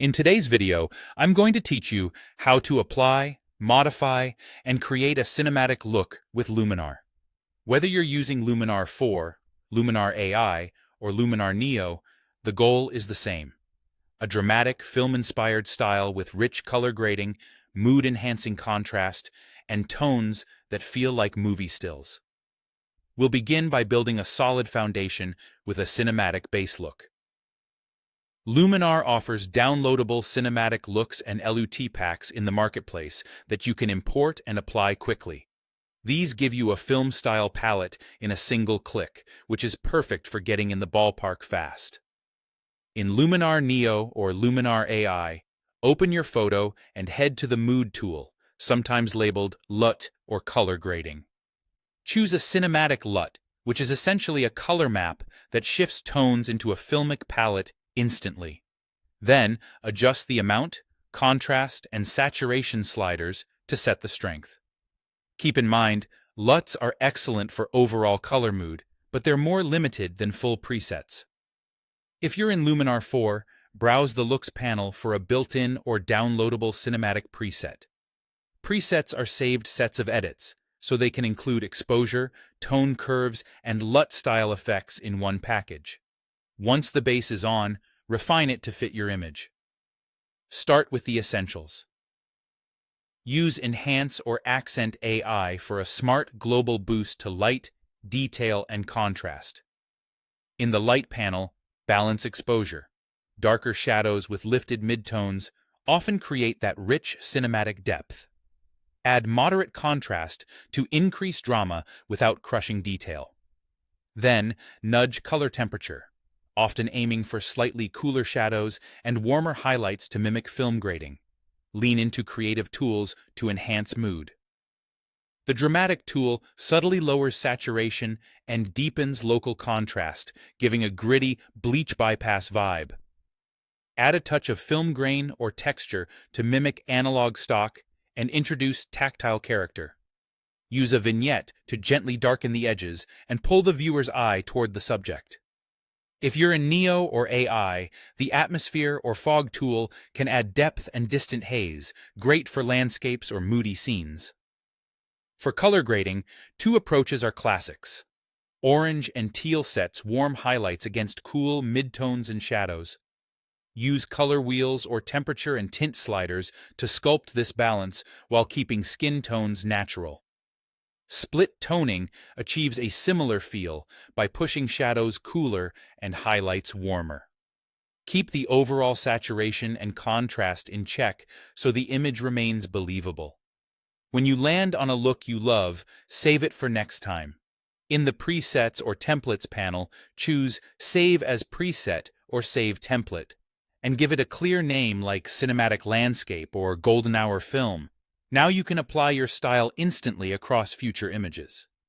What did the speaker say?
In today's video, I'm going to teach you how to apply, modify, and create a cinematic look with Luminar. Whether you're using Luminar 4, Luminar AI, or Luminar Neo, the goal is the same. A dramatic, film-inspired style with rich color grading, mood-enhancing contrast, and tones that feel like movie stills. We'll begin by building a solid foundation with a cinematic base look. Luminar offers downloadable cinematic looks and LUT packs in the marketplace that you can import and apply quickly. These give you a film-style palette in a single click, which is perfect for getting in the ballpark fast. In Luminar Neo or Luminar AI, open your photo and head to the Mood tool, sometimes labeled LUT or color grading. Choose a cinematic LUT, which is essentially a color map that shifts tones into a filmic palette instantly. Then, adjust the amount, contrast, and saturation sliders to set the strength. Keep in mind, LUTs are excellent for overall color mood, but they're more limited than full presets. If you're in Luminar 4, browse the Looks panel for a built-in or downloadable cinematic preset. Presets are saved sets of edits, so they can include exposure, tone curves, and LUT-style effects in one package. Once the base is on, refine it to fit your image. Start with the essentials. Use Enhance or Accent AI for a smart global boost to light, detail, and contrast. In the Light panel, balance exposure. Darker shadows with lifted midtones often create that rich cinematic depth. Add moderate contrast to increase drama without crushing detail. Then, nudge color temperature, often aiming for slightly cooler shadows and warmer highlights to mimic film grading. Lean into creative tools to enhance mood. The Dramatic tool subtly lowers saturation and deepens local contrast, giving a gritty, bleach bypass vibe. Add a touch of film grain or texture to mimic analog stock and introduce tactile character. Use a vignette to gently darken the edges and pull the viewer's eye toward the subject. If you're in Neo or AI, the Atmosphere or Fog tool can add depth and distant haze, great for landscapes or moody scenes. For color grading, two approaches are classics. Orange and teal sets warm highlights against cool midtones and shadows. Use color wheels or temperature and tint sliders to sculpt this balance while keeping skin tones natural. Split toning achieves a similar feel by pushing shadows cooler and highlights warmer. Keep the overall saturation and contrast in check so the image remains believable. When you land on a look you love, save it for next time. In the Presets or Templates panel, choose Save as Preset or Save Template, and give it a clear name like Cinematic Landscape or Golden Hour Film. Now you can apply your style instantly across future images.